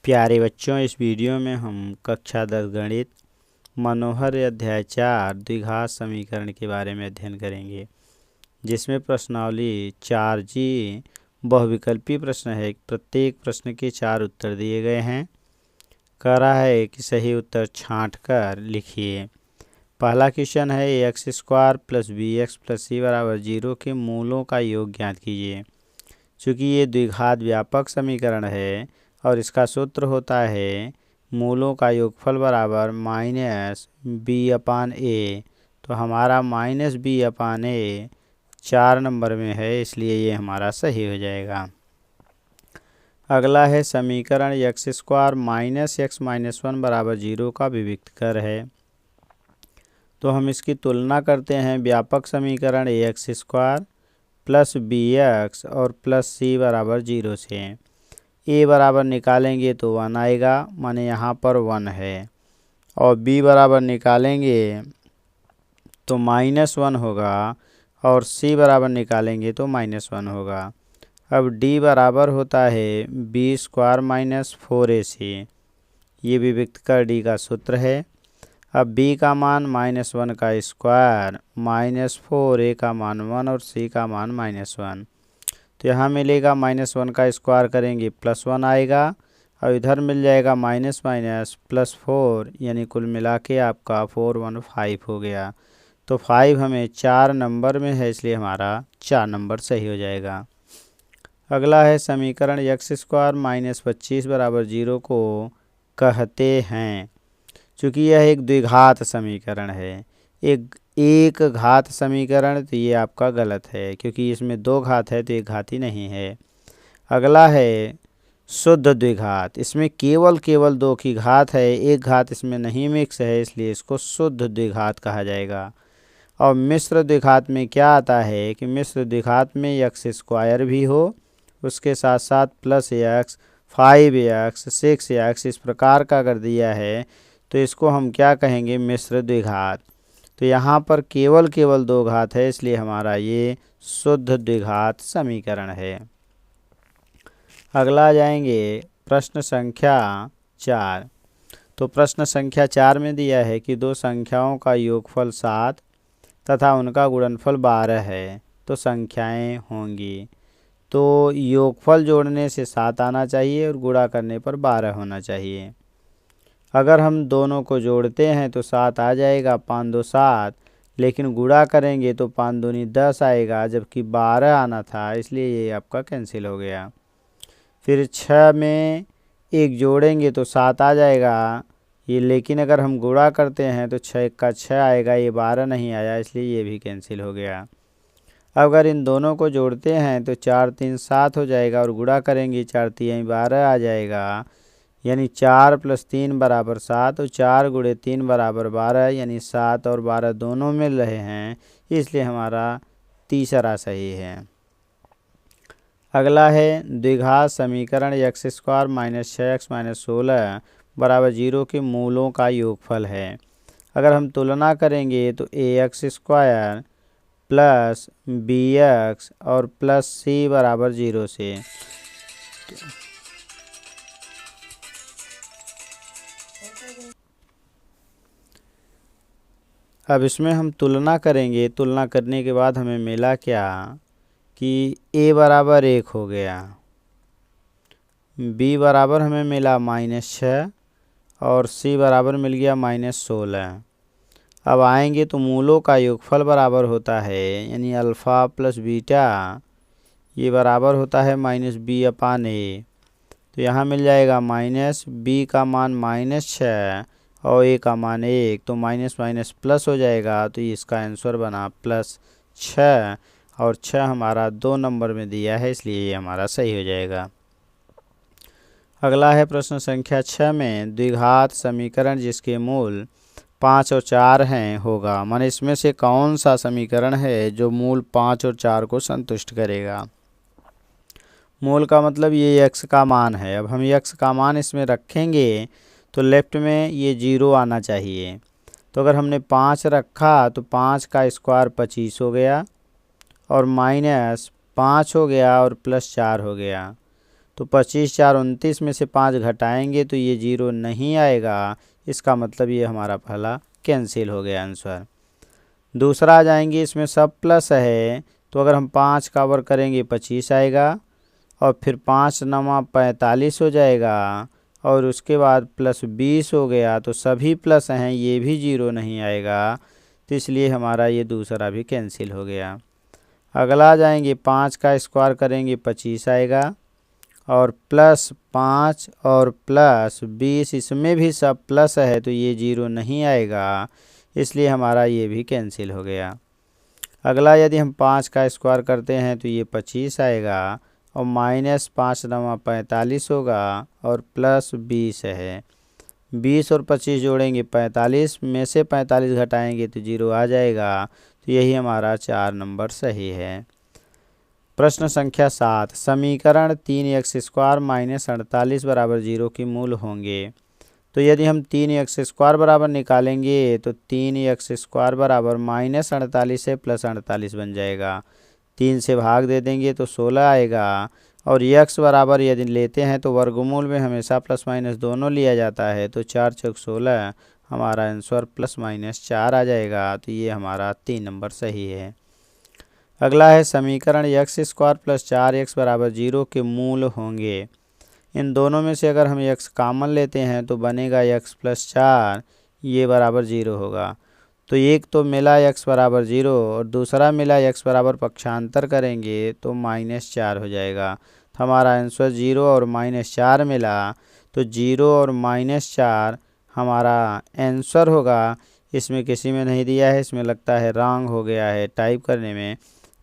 प्यारे बच्चों, इस वीडियो में हम कक्षा 10 गणित मनोहर अध्याय 4 द्विघात समीकरण के बारे में अध्ययन करेंगे, जिसमें प्रश्नावली 4G बहुविकल्पी प्रश्न है। प्रत्येक प्रश्न के 4 उत्तर दिए गए हैं। कह रहा है कि सही उत्तर छांट कर लिखिए। पहला क्वेश्चन है ax² + bx + c = 0 के मूलों का योग ज्ञात कीजिए। चूँकि ये द्विघात व्यापक समीकरण है और इसका सूत्र होता है मूलों का योगफल बराबर -b/a, तो हमारा -b/a 4 नंबर में है, इसलिए ये हमारा सही हो जाएगा। अगला है समीकरण x² - x - 1 = 0 का विविक्त कर है। तो हम इसकी तुलना करते हैं व्यापक समीकरण ax² + bx और +c = 0 से। a बराबर निकालेंगे तो 1 आएगा, माने यहाँ पर 1 है, और b बराबर निकालेंगे तो -1 होगा, और c बराबर निकालेंगे तो -1 होगा। अब d बराबर होता है b² - 4ac, ये विविक्त कर d का सूत्र है। अब b का मान -1 का स्क्वायर, -4a का मान 1 और c का मान -1, तो यहाँ मिलेगा -1 का स्क्वायर करेंगे +1 आएगा, और इधर मिल जाएगा माइनस +4, यानी कुल मिला के आपका 415 हो गया। तो 5 हमें 4 नंबर में है, इसलिए हमारा 4 नंबर सही हो जाएगा। अगला है समीकरण x² - 25 = 0 को कहते हैं। चूँकि यह एक द्विघात समीकरण है, एक घात समीकरण, तो ये आपका गलत है, क्योंकि इसमें 2 घात है तो एक घाती नहीं है। अगला है शुद्ध द्विघात, इसमें केवल 2 की घात है, एक घात इसमें नहीं मिक्स है, इसलिए इसको शुद्ध द्विघात कहा जाएगा। और मिश्र द्विघात में क्या आता है कि मिश्र द्विघात में x² भी हो, उसके साथ साथ +x, 5x, 6x इस प्रकार का अगर दिया है तो इसको हम क्या कहेंगे, मिश्र द्विघात। तो यहाँ पर केवल 2 घात है, इसलिए हमारा ये शुद्ध द्विघात समीकरण है। अगला जाएंगे प्रश्न संख्या 4। तो प्रश्न संख्या 4 में दिया है कि 2 संख्याओं का योगफल 7 तथा उनका गुणनफल 12 है, तो संख्याएं होंगी। तो योगफल जोड़ने से 7 आना चाहिए और गुणा करने पर 12 होना चाहिए। अगर हम दोनों को जोड़ते हैं तो 7 आ जाएगा, 5 2 7, लेकिन गुणा करेंगे तो 5 दूनी 10 आएगा, जबकि 12 आना था, इसलिए ये आपका कैंसिल हो गया। फिर 6 में 1 जोड़ेंगे तो 7 आ जाएगा, ये लेकिन अगर हम गुणा करते हैं तो 6 का 6 आएगा, ये 12 नहीं आया, इसलिए ये भी कैंसिल हो गया। अगर इन दोनों को जोड़ते हैं तो 4 3 7 हो जाएगा, और गुणा करेंगे 4 3 12 आ जाएगा, यानी 4 + 3 = 7, और 4 × 3 = 12, यानी 7 और 12 दोनों मिल रहे हैं, इसलिए हमारा तीसरा सही है। अगला है द्विघात समीकरण x² - 6x - 16 = 0 के मूलों का योगफल है। अगर हम तुलना करेंगे तो ax² + bx और +c = 0 से। अब इसमें हम तुलना करेंगे, तुलना करने के बाद हमें मिला क्या कि a बराबर 1 हो गया, b बराबर हमें मिला -6 और c बराबर मिल गया -16। अब आएंगे तो मूलों का योगफल बराबर होता है, यानी अल्फ़ा + बीटा, ये बराबर होता है -b/a, तो यहाँ मिल जाएगा -b का मान -6 और a का मान 1, तो माइनस प्लस हो जाएगा, तो इसका आंसर बना +6, और 6 हमारा 2 नंबर में दिया है, इसलिए ये हमारा सही हो जाएगा। अगला है प्रश्न संख्या 6 में द्विघात समीकरण जिसके मूल 5 और 4 हैं होगा, माने इसमें से कौन सा समीकरण है जो मूल 5 और 4 को संतुष्ट करेगा। मूल का मतलब ये x का मान है। अब हम x का मान इसमें रखेंगे तो लेफ्ट में ये 0 आना चाहिए। तो अगर हमने 5 रखा तो 5 का स्क्वायर 25 हो गया, और -5 हो गया, और +4 हो गया। तो 25 4 29 में से 5 घटाएंगे तो ये 0 नहीं आएगा। इसका मतलब ये हमारा पहला कैंसिल हो गया आंसर। दूसरा आ जाएंगे, इसमें सब प्लस है तो अगर हम 5 का वर्ग करेंगे 25 आएगा और फिर 5 9 45 हो जाएगा और उसके बाद प्लस 20 हो गया तो सभी प्लस हैं, ये भी 0 नहीं आएगा। तो इसलिए हमारा ये दूसरा भी कैंसिल हो गया। अगला आ जाएंगे, 5 का स्क्वायर करेंगे 25 आएगा और प्लस 5 और प्लस 20 इसमें भी सब प्लस है तो ये 0 नहीं आएगा। इसलिए हमारा ये भी कैंसिल हो गया। अगला यदि हम 5 का स्क्वायर करते हैं तो ये 25 आएगा और माइनस 5 9 45 होगा और प्लस 20 है। 20 और 25 जोड़ेंगे 45 में से 45 घटाएंगे तो 0 आ जाएगा। तो यही हमारा 4 नंबर सही है। प्रश्न संख्या 7, समीकरण 3x² माइनस 48 बराबर 0 के मूल होंगे। तो यदि हम 3x² बराबर निकालेंगे तो 3x² बराबर माइनस 48 है प्लस 48 बन जाएगा। 3 से भाग दे देंगे तो 16 आएगा और x बराबर यदि लेते हैं तो वर्गमूल में हमेशा प्लस माइनस दोनों लिया जाता है। तो 4 चौक 16 हमारा आंसर प्लस माइनस 4 आ जाएगा। तो ये हमारा 3 नंबर सही है। अगला है समीकरण x² प्लस 4x बराबर 0 के मूल होंगे। इन दोनों में से अगर हम x कॉमन लेते हैं तो बनेगा x प्लस 4, ये बराबर 0 होगा। तो एक तो मिला x बराबर 0 और दूसरा मिला x बराबर पक्षांतर करेंगे तो माइनस 4 हो जाएगा। तो हमारा आंसर 0 और माइनस 4 मिला तो 0 और माइनस 4 हमारा आंसर होगा। इसमें किसी में नहीं दिया है, इसमें लगता है रॉन्ग हो गया है टाइप करने में।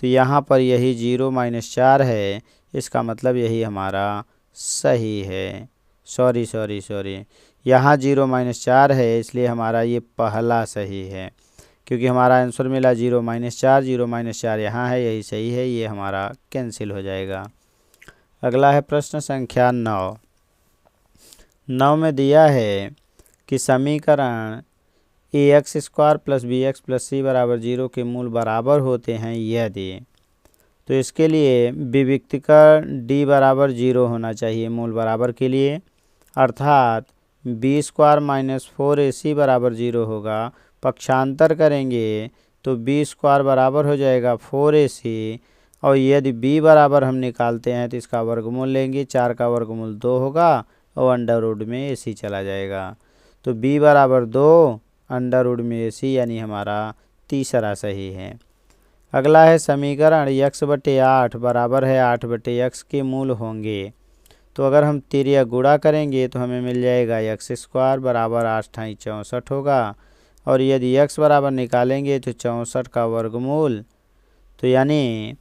तो यहाँ पर यही 0 माइनस 4 है, इसका मतलब यही हमारा सही है। सॉरी यहाँ 0 माइनस 4 है इसलिए हमारा ये पहला सही है, क्योंकि हमारा आंसर मिला 0 माइनस 4, 0 माइनस 4 यहाँ है, यही सही है, ये हमारा कैंसिल हो जाएगा। अगला है प्रश्न संख्या 9। 9 में दिया है कि समीकरण ax² plus bx plus c बराबर 0 के मूल बराबर होते हैं यदि। तो इसके लिए विविक्तिकर d बराबर 0 होना चाहिए मूल बराबर के लिए, अर्थात b² माइनस 4ac बराबर 0 होगा। पक्षांतर करेंगे तो b² बराबर हो जाएगा 4ac और यदि b बराबर हम निकालते हैं तो इसका वर्गमूल लेंगे, 4 का वर्गमूल 2 होगा और अंडर रूट में ac चला जाएगा। तो b बराबर 2 अंडर रूट में ac यानी हमारा तीसरा सही है। अगला है समीकरण x/8 बराबर है 8/x के मूल होंगे। तो अगर हम तिर्यक गुणा करेंगे तो हमें मिल जाएगा x² बराबर 8 × 64 होगा और यदि x बराबर निकालेंगे तो 64 का वर्गमूल, तो यानी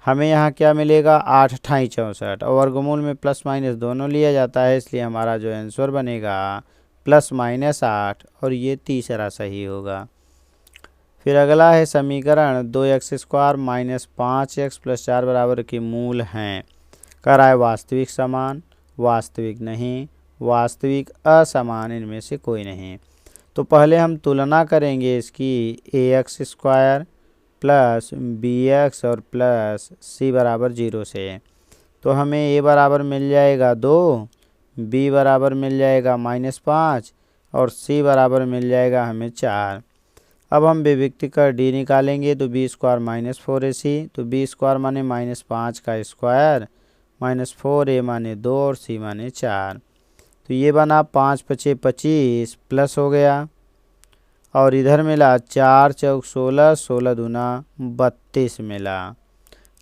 हमें यहाँ क्या मिलेगा 8 × 64 और वर्गमूल में प्लस माइनस दोनों लिया जाता है, इसलिए हमारा जो आंसर बनेगा प्लस माइनस 8 और ये तीसरा सही होगा। फिर अगला है समीकरण 2x² माइनस 5x प्लस 4 बराबर के मूल हैं। कराए वास्तविक समान, वास्तविक नहीं, वास्तविक असमान, इनमें से कोई नहीं। तो पहले हम तुलना करेंगे इसकी ax² प्लस bx और प्लस c बराबर 0 से। तो हमें a बराबर मिल जाएगा 2, b बराबर मिल जाएगा -5 और c बराबर मिल जाएगा हमें 4। अब हम विविक्तिकर d निकालेंगे तो b² माइनस 4ac, तो b² माने -5 का स्क्वायर माइनस 4a माने 2 और c माने 4। तो ये बना 5 × 5 = 25 प्लस हो गया और इधर मिला 4 चौक 16, 16 दूना 32 मिला।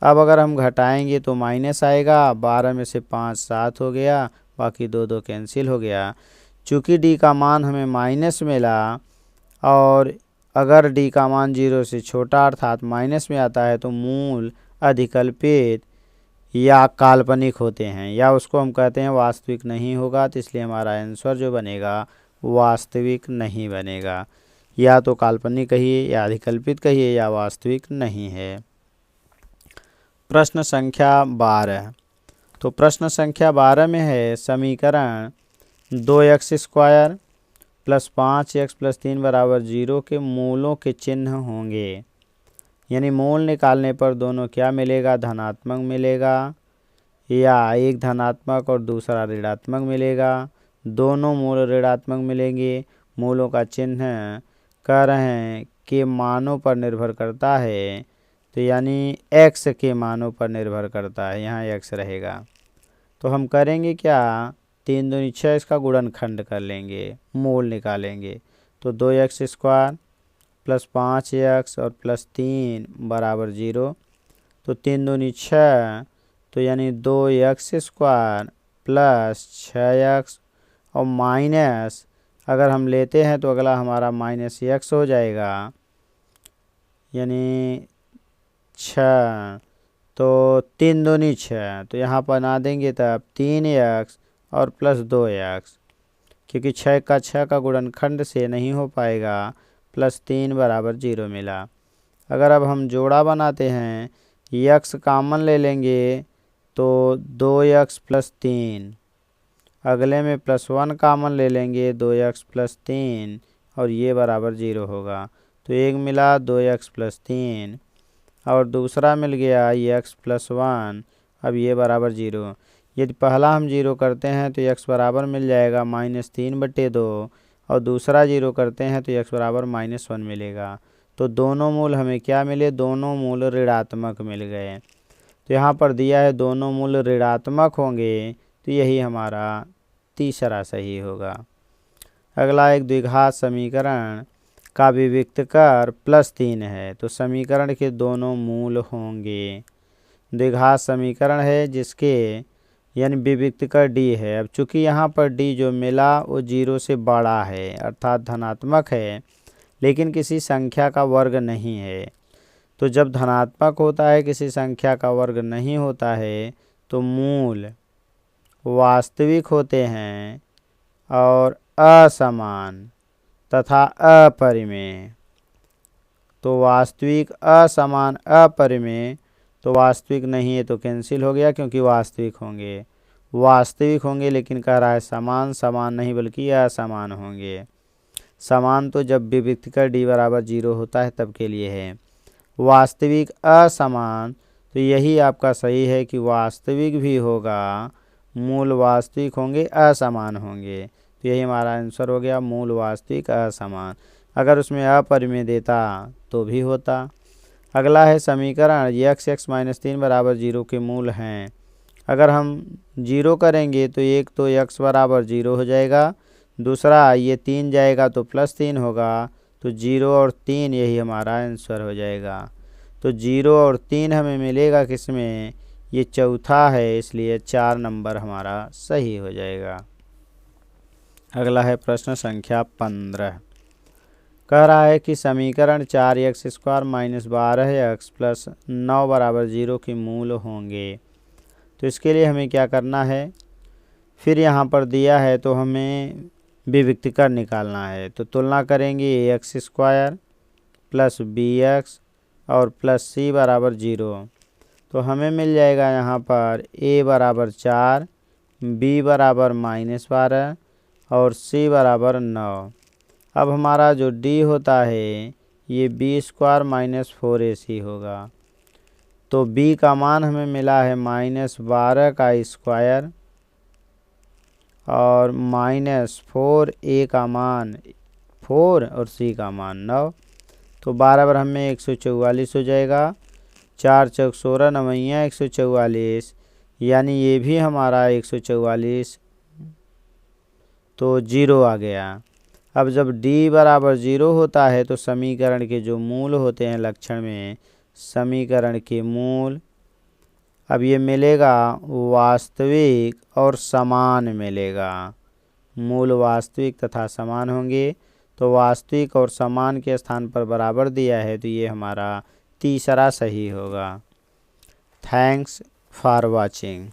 अब अगर हम घटाएंगे तो माइनस आएगा, 12 में से 5 7 हो गया, बाकी 2 2 कैंसिल हो गया। चूँकि d का मान हमें माइनस मिला और अगर d का मान 0 से छोटा अर्थात माइनस में आता है तो मूल अधिकल्पित या काल्पनिक होते हैं, या उसको हम कहते हैं वास्तविक नहीं होगा। तो इसलिए हमारा आंसर जो बनेगा वास्तविक नहीं बनेगा, या तो काल्पनिक कहिए या अधिकल्पित कहिए या वास्तविक नहीं है। प्रश्न संख्या 12। तो प्रश्न संख्या 12 में है समीकरण 2x² प्लस 5x प्लस 3 बराबर 0 के मूलों के चिन्ह होंगे। यानी मूल निकालने पर दोनों क्या मिलेगा, धनात्मक मिलेगा या एक धनात्मक और दूसरा ऋणात्मक मिलेगा, दोनों मूल ऋणात्मक मिलेंगे। मूलों का चिन्ह कह रहे हैं कि मानों पर निर्भर करता है, तो यानी x के मानों पर निर्भर करता है, यहाँ x रहेगा। तो हम करेंगे क्या, 3 दूनी 6 इसका गुणनखंड कर लेंगे, मूल निकालेंगे। तो 2x² प्लस 5x और प्लस 3 बराबर 0। तो 3 दूनी 6, तो यानी 2x² प्लस 6x और माइनस अगर हम लेते हैं तो अगला हमारा माइनस x हो जाएगा, यानी 6। तो 3 दूनी 6, तो यहाँ पर बना देंगे तब 3x और प्लस 2x, क्योंकि 6 का गुणनखंड से नहीं हो पाएगा, प्लस 3 बराबर 0 मिला। अगर अब हम जोड़ा बनाते हैं, x कॉमन ले लेंगे तो 2x प्लस 3, अगले में प्लस 1 कॉमन ले लेंगे 2x प्लस 3 और ये बराबर 0 होगा। तो एक मिला 2x प्लस 3 और दूसरा मिल गया x प्लस 1, अब ये बराबर 0। यदि पहला हम 0 करते हैं तो x बराबर मिल जाएगा -3/2 और दूसरा 0 करते हैं तो x बराबर -1 मिलेगा। तो दोनों मूल हमें क्या मिले, दोनों मूल ऋणात्मक मिल गए। तो यहाँ पर दिया है दोनों मूल ऋणात्मक होंगे, तो यही हमारा तीसरा सही होगा। अगला एक द्विघात समीकरण का विविक्त कर +3 है, तो समीकरण के दोनों मूल होंगे। द्विघात समीकरण है जिसके यानी विविक्त कर d है। अब चूंकि यहाँ पर d जो मिला वो 0 से बड़ा है, अर्थात धनात्मक है, लेकिन किसी संख्या का वर्ग नहीं है। तो जब धनात्मक होता है, किसी संख्या का वर्ग नहीं होता है, तो मूल वास्तविक होते हैं और असमान तथा अपरिमेय। तो वास्तविक, असमान, अपरिमेय, तो वास्तविक नहीं है तो कैंसिल हो गया, क्योंकि वास्तविक होंगे। वास्तविक होंगे लेकिन कह रहा है समान, समान नहीं बल्कि असमान होंगे। समान तो जब विविक्त कर d बराबर 0 होता है तब के लिए है। वास्तविक असमान, तो यही आपका सही है कि वास्तविक भी होगा, मूल वास्तविक होंगे, असमान होंगे। तो यही हमारा आंसर हो गया, मूल वास्तविक असमान। अगर उसमें अपरिमेय देता तो भी होता। अगला है समीकरण x - 3 बराबर 0 के मूल हैं। अगर हम 0 करेंगे तो एक तो x बराबर 0 हो जाएगा, दूसरा ये 3 जाएगा तो +3 होगा, तो 0 और 3 यही हमारा आंसर हो जाएगा। तो 0 और 3 हमें मिलेगा किसमें, ये चौथा है, इसलिए 4 नंबर हमारा सही हो जाएगा। अगला है प्रश्न संख्या 15। कह रहा है कि समीकरण 4x² - 12x + 9 बराबर 0 के मूल होंगे। तो इसके लिए हमें क्या करना है, फिर यहाँ पर दिया है तो हमें विविक्त कर निकालना है। तो तुलना करेंगे ax² + bx और +c बराबर 0। तो हमें मिल जाएगा यहाँ पर a बराबर 4, b बराबर -12 और c बराबर 9। अब हमारा जो d होता है ये b² - 4ac होगा। तो b का मान हमें मिला है -12 का स्क्वायर और -4a का मान 4 और c का मान 9। तो 12 पर हमें 144 हो जाएगा, 4 चौक 16 9 144, यानी ये भी हमारा 144, तो 0 आ गया। अब जब d बराबर 0 होता है तो समीकरण के जो मूल होते हैं लक्षण में, समीकरण के मूल, अब ये मिलेगा वास्तविक और समान मिलेगा। मूल वास्तविक तथा समान होंगे, तो वास्तविक और समान के स्थान पर बराबर दिया है, तो ये हमारा तीसरा सही होगा। Thanks for watching.